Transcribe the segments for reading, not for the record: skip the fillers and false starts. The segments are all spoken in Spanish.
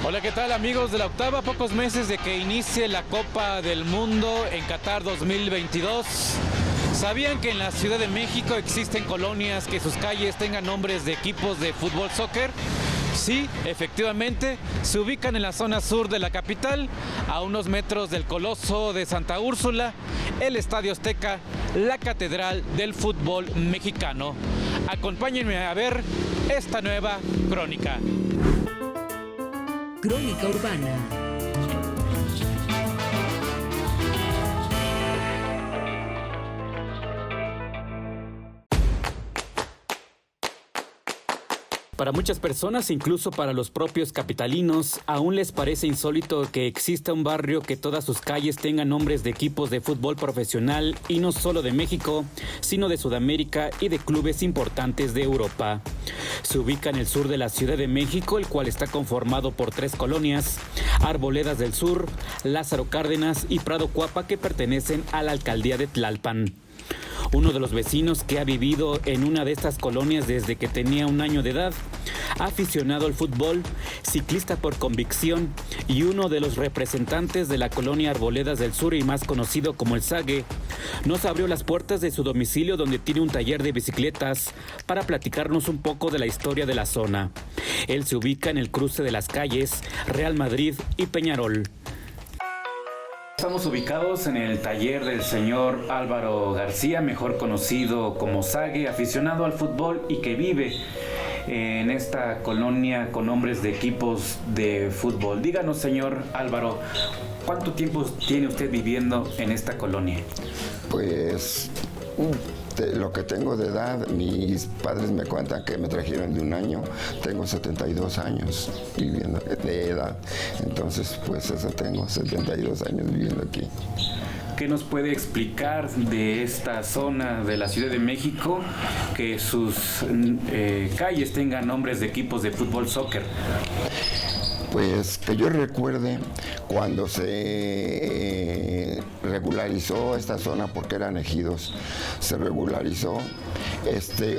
Hola, ¿qué tal amigos de la octava? Pocos meses de que inicie la Copa del Mundo en Qatar 2022. ¿Sabían que en la Ciudad de México existen colonias que sus calles tengan nombres de equipos de fútbol soccer? Sí, efectivamente, se ubican en la zona sur de la capital, a unos metros del Coloso de Santa Úrsula, el Estadio Azteca, la Catedral del Fútbol Mexicano. Acompáñenme a ver esta nueva crónica. Crónica Urbana. Para muchas personas, incluso para los propios capitalinos, aún les parece insólito que exista un barrio que todas sus calles tengan nombres de equipos de fútbol profesional y no solo de México, sino de Sudamérica y de clubes importantes de Europa. Se ubica en el sur de la Ciudad de México, el cual está conformado por 3 colonias: Arboledas del Sur, Lázaro Cárdenas y Prado Cuapa, que pertenecen a la alcaldía de Tlalpan. Uno de los vecinos que ha vivido en una de estas colonias desde que tenía 1 año de edad, aficionado al fútbol, ciclista por convicción y uno de los representantes de la colonia Arboledas del Sur y más conocido como el Zague, nos abrió las puertas de su domicilio, donde tiene un taller de bicicletas, para platicarnos un poco de la historia de la zona. Él se ubica en el cruce de las calles Real Madrid y Peñarol. Estamos ubicados en el taller del señor Álvaro García, mejor conocido como Zague, aficionado al fútbol y que vive en esta colonia con nombres de equipos de fútbol. Díganos, señor Álvaro, ¿cuánto tiempo tiene usted viviendo en esta colonia? Pues lo que tengo de edad, mis padres me cuentan que me trajeron de 1 año. Tengo 72 años viviendo de edad. Entonces, pues eso, tengo 72 años viviendo aquí. ¿Qué nos puede explicar de esta zona de la Ciudad de México que sus calles tengan nombres de equipos de fútbol soccer? Pues que yo recuerde, cuando se regularizó esta zona, porque eran ejidos, se regularizó,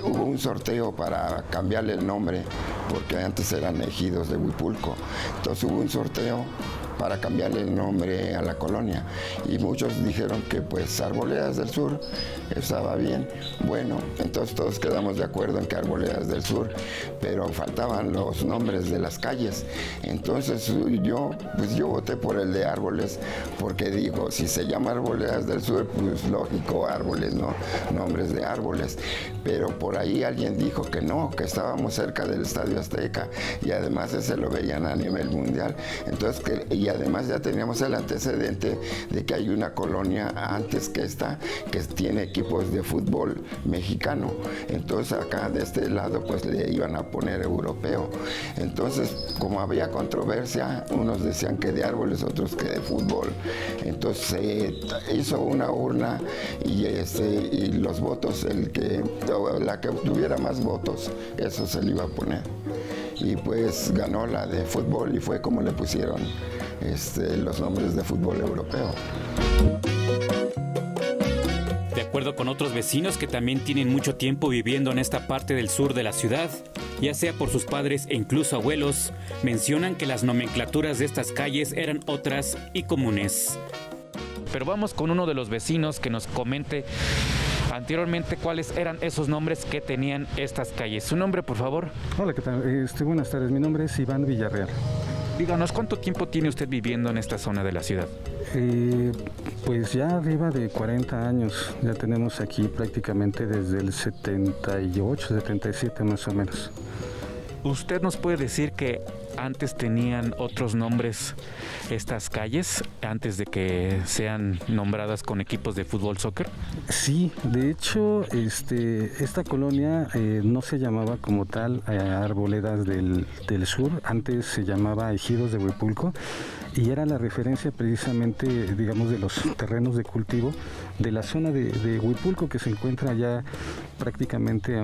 hubo un sorteo para cambiarle el nombre, porque antes eran ejidos de Huipulco. Entonces hubo un sorteo para cambiarle el nombre a la colonia, y muchos dijeron que pues Arboledas del Sur estaba bien. Bueno, entonces todos quedamos de acuerdo en que Arboledas del Sur, pero faltaban los nombres de las calles. Entonces yo voté por el de Árboles, porque digo, si se llama Arboledas del Sur, pues lógico, árboles, ¿no? Nombres de árboles. Pero por ahí alguien dijo que no, que estábamos cerca del Estadio Azteca, y además ese lo veían a nivel mundial. Entonces, y además ya teníamos el antecedente de que hay una colonia antes que esta que tiene equipos de fútbol mexicano. Entonces acá de este lado pues le iban a poner europeo. Entonces, como había controversia, unos decían que de Árboles, otros que de fútbol. Entonces se hizo una urna y los votos, la que tuviera más votos, eso se le iba a poner. Y pues ganó la de fútbol, y fue como le pusieron los nombres de fútbol europeo. De acuerdo con otros vecinos que también tienen mucho tiempo viviendo en esta parte del sur de la ciudad, ya sea por sus padres e incluso abuelos, mencionan que las nomenclaturas de estas calles eran otras y comunes. Pero vamos con uno de los vecinos que nos comente anteriormente cuáles eran esos nombres que tenían estas calles. ¿Su nombre, por favor? Hola, ¿qué tal? Buenas tardes, mi nombre es Iván Villarreal. Díganos, ¿cuánto tiempo tiene usted viviendo en esta zona de la ciudad? Pues ya arriba de 40 años, ya tenemos aquí prácticamente desde el 78, 77 más o menos. ¿Usted nos puede decir que antes tenían otros nombres estas calles, antes de que sean nombradas con equipos de fútbol soccer? Sí, de hecho, esta colonia no se llamaba como tal Arboledas del Sur, antes se llamaba Ejidos de Huipulco, y era la referencia precisamente, digamos, de los terrenos de cultivo de la zona de Huipulco, que se encuentra ya prácticamente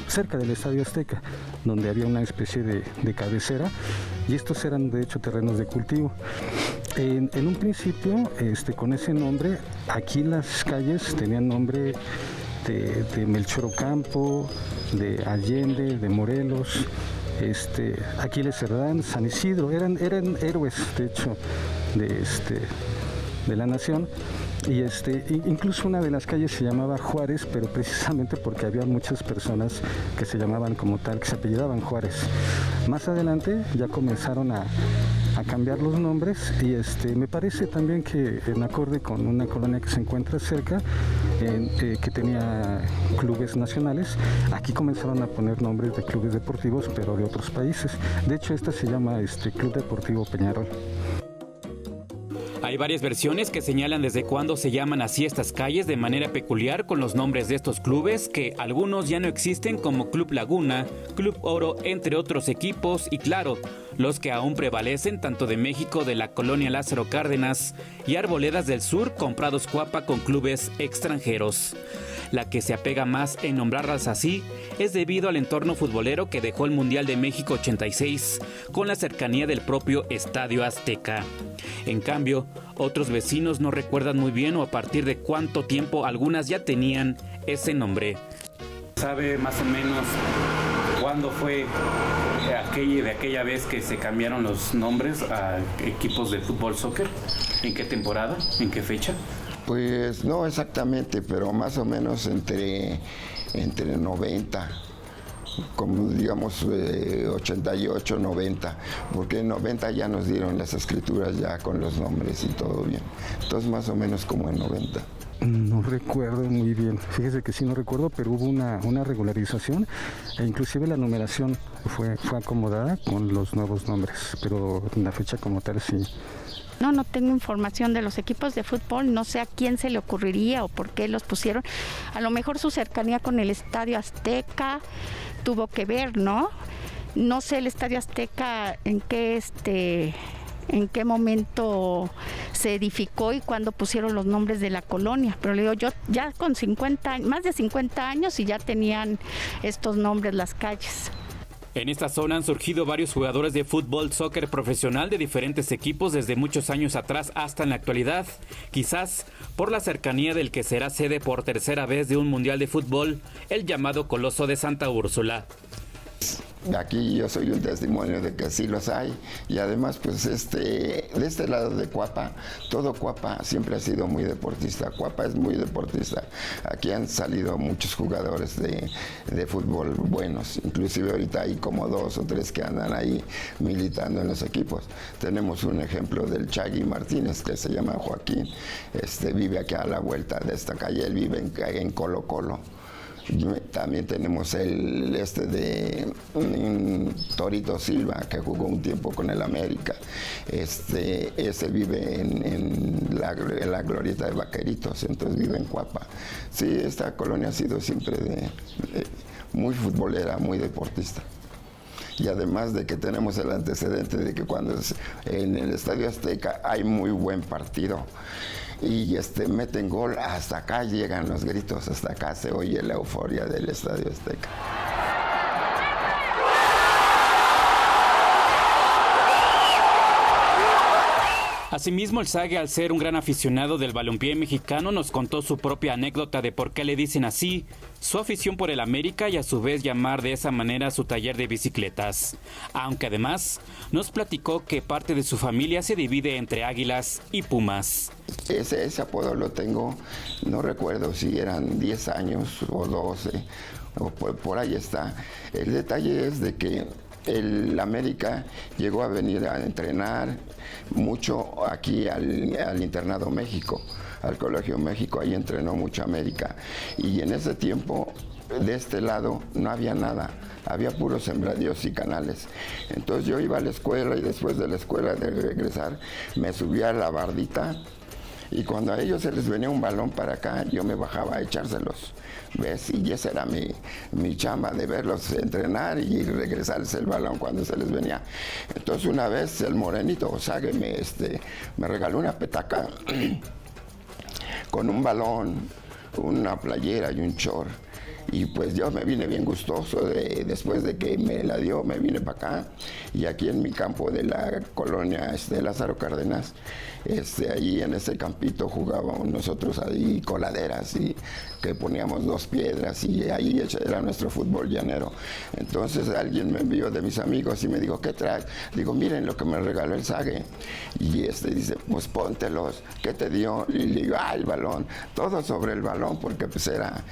cerca del Estadio Azteca, donde había una especie de cabecera, y estos eran de hecho terrenos de cultivo. En un principio, con ese nombre, aquí las calles tenían nombre de Melchor Ocampo, de Allende, de Morelos, Aquiles Cerdán, San Isidro, eran héroes, de hecho, de la nación. Y incluso una de las calles se llamaba Juárez, pero precisamente porque había muchas personas que se llamaban como tal, que se apellidaban Juárez. Más adelante ya comenzaron a cambiar los nombres y me parece también que en acorde con una colonia que se encuentra cerca, que tenía clubes nacionales, aquí comenzaron a poner nombres de clubes deportivos, pero de otros países. De hecho, esta se llama Club Deportivo Peñarol. Hay varias versiones que señalan desde cuándo se llaman así estas calles de manera peculiar con los nombres de estos clubes, que algunos ya no existen, como Club Laguna, Club Oro, entre otros equipos, y claro, los que aún prevalecen tanto de México, de la colonia Lázaro Cárdenas y Arboledas del Sur, comprados Cuapa con clubes extranjeros. La que se apega más en nombrarlas así es debido al entorno futbolero que dejó el Mundial de México 86 con la cercanía del propio Estadio Azteca. En cambio, otros vecinos no recuerdan muy bien o a partir de cuánto tiempo algunas ya tenían ese nombre. ¿Sabe más o menos cuándo fue de aquella vez que se cambiaron los nombres a equipos de fútbol soccer? ¿En qué temporada? ¿En qué fecha? Pues no exactamente, pero más o menos entre 90, como digamos 88, 90, porque en 90 ya nos dieron las escrituras ya con los nombres y todo bien. Entonces más o menos como en 90. No recuerdo muy bien, fíjese que sí no recuerdo, pero hubo una regularización e inclusive la numeración fue acomodada con los nuevos nombres, pero la fecha como tal sí. No tengo información de los equipos de fútbol, no sé a quién se le ocurriría o por qué los pusieron. A lo mejor su cercanía con el Estadio Azteca tuvo que ver, ¿no? No sé el Estadio Azteca en qué momento se edificó y cuándo pusieron los nombres de la colonia, pero le digo, yo ya con más de 50 años y ya tenían estos nombres las calles. En esta zona han surgido varios jugadores de fútbol, soccer profesional de diferentes equipos desde muchos años atrás hasta en la actualidad, quizás por la cercanía del que será sede por tercera vez de un mundial de fútbol, el llamado Coloso de Santa Úrsula. Aquí yo soy un testimonio de que sí los hay y además pues de este lado de Cuapa, todo Cuapa siempre ha sido muy deportista. Cuapa es muy deportista. Aquí han salido muchos jugadores de fútbol buenos, inclusive ahorita hay como 2 o 3 que andan ahí militando en los equipos. Tenemos un ejemplo del Chagui Martínez, que se llama Joaquín, vive aquí a la vuelta de esta calle, él vive en Colo Colo. También tenemos el de Torito Silva, que jugó un tiempo con el América. Ese vive en la glorieta de Vaqueritos, entonces vive en Cuapa. Sí, esta colonia ha sido siempre muy futbolera, muy deportista. Y además de que tenemos el antecedente de que cuando en el Estadio Azteca hay muy buen partido y meten gol, hasta acá llegan los gritos, hasta acá se oye la euforia del Estadio Azteca. Asimismo, el Sague, al ser un gran aficionado del balompié mexicano, nos contó su propia anécdota de por qué le dicen así, su afición por el América y a su vez llamar de esa manera su taller de bicicletas. Aunque además nos platicó que parte de su familia se divide entre Águilas y Pumas. Ese apodo lo tengo, no recuerdo si eran 10 años o 12, o por ahí está. El detalle es de que el América llegó a venir a entrenar mucho aquí al Internado México, al Colegio México, ahí entrenó mucho América. Y en ese tiempo, de este lado, no había nada, había puros sembradíos y canales. Entonces yo iba a la escuela y después de la escuela de regresar, me subía a la bardita y cuando a ellos se les venía un balón para acá, yo me bajaba a echárselos. ¿Ves? Y esa era mi chamba, de verlos entrenar y regresarles el balón cuando se les venía. Entonces una vez el morenito Sague me regaló una petaca con un balón, una playera y un short. Y pues yo me vine bien gustoso, después de que me la dio, me vine para acá, y aquí en mi campo de la colonia Lázaro Cárdenas, allí en ese campito jugábamos nosotros ahí coladeras, y que poníamos 2 piedras, y ahí era nuestro fútbol llanero. Entonces alguien me envió de mis amigos y me dijo, ¿qué traes? Digo, miren lo que me regaló el Sague. Y dice, pues póntelos. ¿Qué te dio? Y le digo, el balón. Todo sobre el balón, porque pues era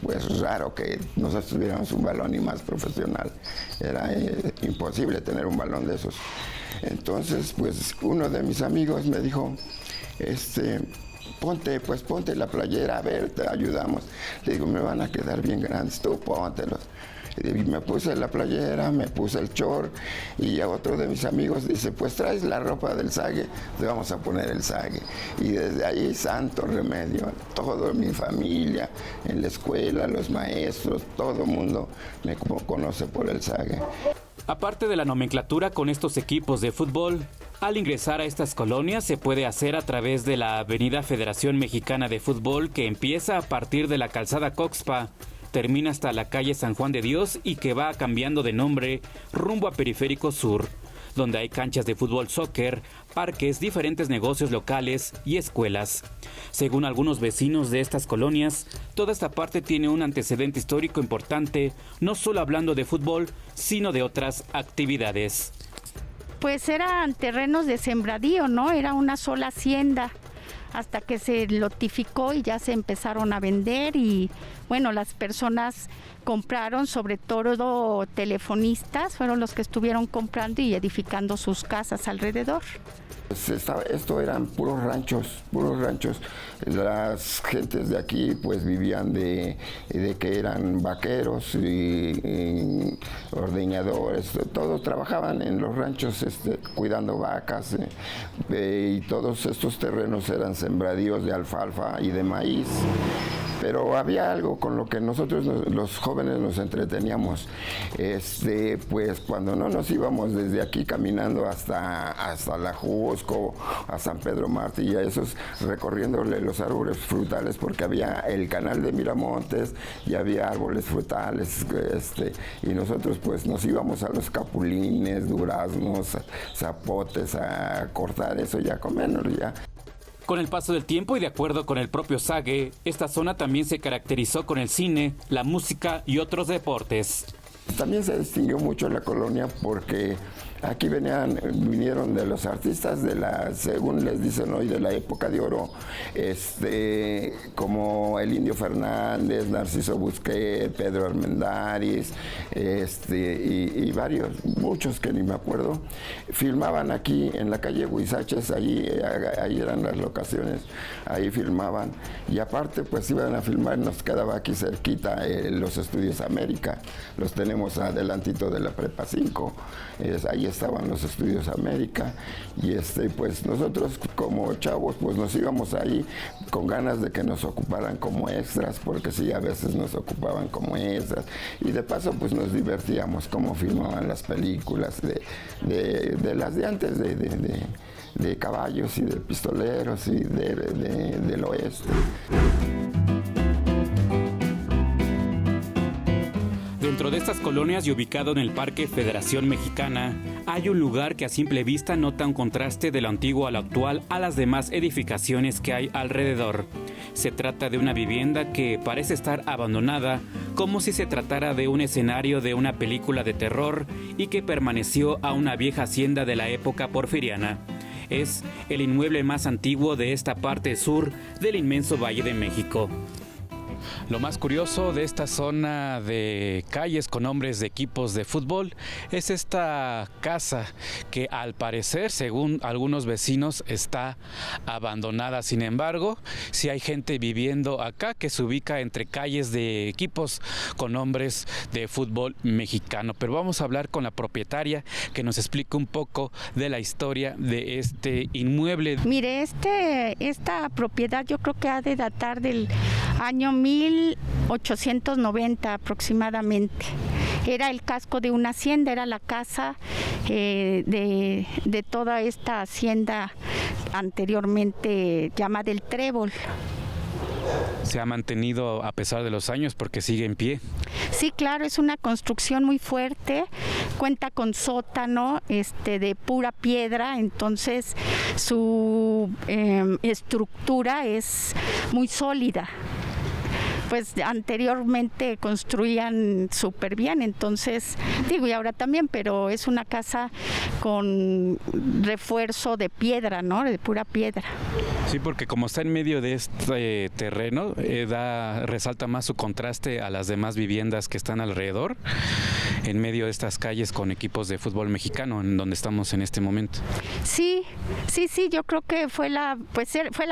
pues raro que nosotros tuviéramos un balón, y más profesional. Era imposible tener un balón de esos. Entonces, pues uno de mis amigos me dijo, ponte la playera, a ver, te ayudamos. Le digo, me van a quedar bien grandes, tú póntelos. Y me puse la playera, me puse el short, y a otro de mis amigos dice, pues traes la ropa del Sague, te vamos a poner el Sague. Y desde ahí, santo remedio, toda mi familia, en la escuela, los maestros, todo el mundo me conoce por el Sague. Aparte de la nomenclatura con estos equipos de fútbol, al ingresar a estas colonias se puede hacer a través de la Avenida Federación Mexicana de Fútbol, que empieza a partir de la calzada Coxpa, termina hasta la calle San Juan de Dios y que va cambiando de nombre rumbo a Periférico Sur, donde hay canchas de fútbol soccer, parques, diferentes negocios locales y escuelas. Según algunos vecinos de estas colonias, toda esta parte tiene un antecedente histórico importante, no solo hablando de fútbol, sino de otras actividades. Pues eran terrenos de sembradío, ¿no? Era una sola hacienda, hasta que se lotificó y ya se empezaron a vender, y bueno, las personas compraron, sobre todo telefonistas, fueron los que estuvieron comprando y edificando sus casas alrededor. Esto eran puros ranchos. Las gentes de aquí pues vivían de que eran vaqueros y ordeñadores, todos trabajaban en los ranchos cuidando vacas, y todos estos terrenos eran sembradíos de alfalfa y de maíz. Pero había algo con lo que nosotros los jóvenes nos entreteníamos, pues cuando no nos íbamos desde aquí caminando hasta la Jusco, a San Pedro Martí, y a esos recorriéndole los árboles frutales, porque había el canal de Miramontes y había árboles frutales, y nosotros pues nos íbamos a los capulines, duraznos, zapotes, a cortar eso y a comernos ya. Con el paso del tiempo y de acuerdo con el propio Sague, esta zona también se caracterizó con el cine, la música y otros deportes. También se distinguió mucho la colonia porque aquí vinieron de los artistas según les dicen hoy, de la época de oro, como el Indio Fernández, Narciso Busquet, Pedro Armendáriz, y muchos que ni me acuerdo, filmaban aquí en la calle Huizaches, ahí eran las locaciones, ahí filmaban, y aparte pues iban a filmar, nos quedaba aquí cerquita los Estudios América, los tenemos adelantito de la Prepa 5, ahí estaban los Estudios América, y pues nosotros como chavos pues nos íbamos ahí con ganas de que nos ocuparan como extras, porque sí, a veces nos ocupaban como extras, y de paso pues nos divertíamos como filmaban las películas de las de antes, de caballos y de pistoleros y del oeste. Dentro de estas colonias y ubicado en el Parque Federación Mexicana, hay un lugar que a simple vista nota un contraste de lo antiguo a lo actual a las demás edificaciones que hay alrededor. Se trata de una vivienda que parece estar abandonada, como si se tratara de un escenario de una película de terror y que permaneció a una vieja hacienda de la época porfiriana. Es el inmueble más antiguo de esta parte sur del inmenso Valle de México. Lo más curioso de esta zona de calles con nombres de equipos de fútbol es esta casa que al parecer, según algunos vecinos, está abandonada. Sin embargo, sí hay gente viviendo acá que se ubica entre calles de equipos con nombres de fútbol mexicano. Pero vamos a hablar con la propietaria que nos explique un poco de la historia de este inmueble. Mire, esta propiedad yo creo que ha de datar del año 1890 aproximadamente. Era el casco de una hacienda, era la casa de toda esta hacienda anteriormente llamada El Trébol. Se ha mantenido a pesar de los años porque sigue en pie. Sí, claro, es una construcción muy fuerte, cuenta con sótano de pura piedra, entonces su estructura es muy sólida. Pues anteriormente construían súper bien, entonces, y ahora también, pero es una casa con refuerzo de piedra, ¿no? De pura piedra. Sí, porque como está en medio de este terreno, resalta más su contraste a las demás viviendas que están alrededor, en medio de estas calles con equipos de fútbol mexicano, en donde estamos en este momento. Sí, yo creo que fue la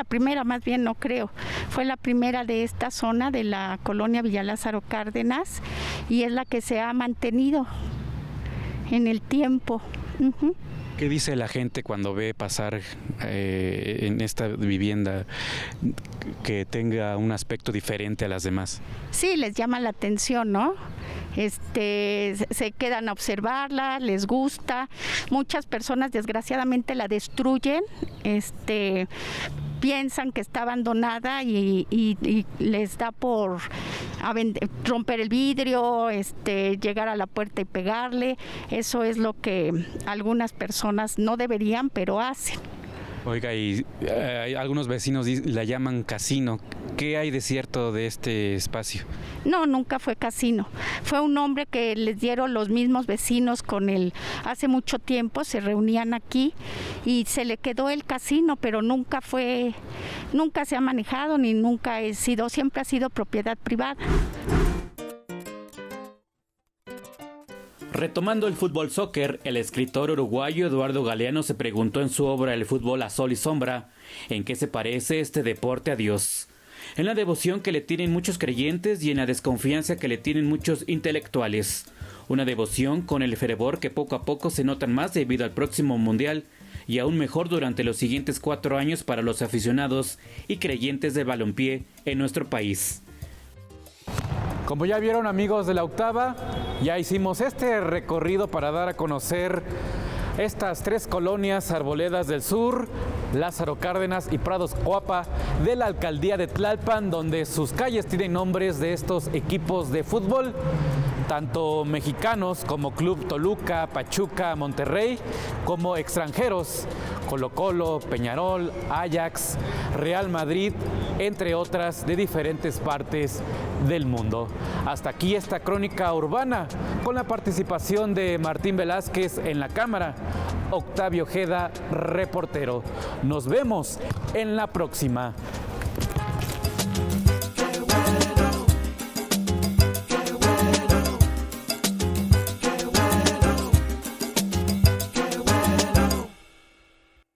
primera, más bien no creo, fue la primera de esta zona de la colonia Villa Lázaro Cárdenas y es la que se ha mantenido en el tiempo. Uh-huh. ¿Qué dice la gente cuando ve pasar en esta vivienda que tenga un aspecto diferente a las demás? Sí, les llama la atención, ¿no? Se quedan a observarla, les gusta. Muchas personas desgraciadamente la destruyen, piensan que está abandonada y les da por romper el vidrio, llegar a la puerta y pegarle. Eso es lo que algunas personas no deberían, pero hacen. Oiga, y algunos vecinos la llaman casino. ¿Qué hay de cierto de este espacio? No, nunca fue casino. Fue un nombre que les dieron los mismos vecinos con él. Hace mucho tiempo se reunían aquí y se le quedó el casino, pero nunca se ha manejado ni siempre ha sido propiedad privada. Retomando el fútbol soccer, el escritor uruguayo Eduardo Galeano se preguntó en su obra El fútbol a sol y sombra, ¿en qué se parece este deporte a Dios? En la devoción que le tienen muchos creyentes y en la desconfianza que le tienen muchos intelectuales. Una devoción con el fervor que poco a poco se notan más debido al próximo mundial y aún mejor durante los siguientes 4 años para los aficionados y creyentes de balompié en nuestro país. Como ya vieron, amigos de La Octava, ya hicimos este recorrido para dar a conocer estas 3 colonias arboledas del sur, Lázaro Cárdenas y Prados Coapa, de la alcaldía de Tlalpan, donde sus calles tienen nombres de estos equipos de fútbol, tanto mexicanos como Club Toluca, Pachuca, Monterrey, como extranjeros, Colo-Colo, Peñarol, Ajax, Real Madrid, entre otras de diferentes partes del mundo. Hasta aquí esta crónica urbana con la participación de Martín Velázquez en la cámara, Octavio Ojeda, reportero. Nos vemos en la próxima.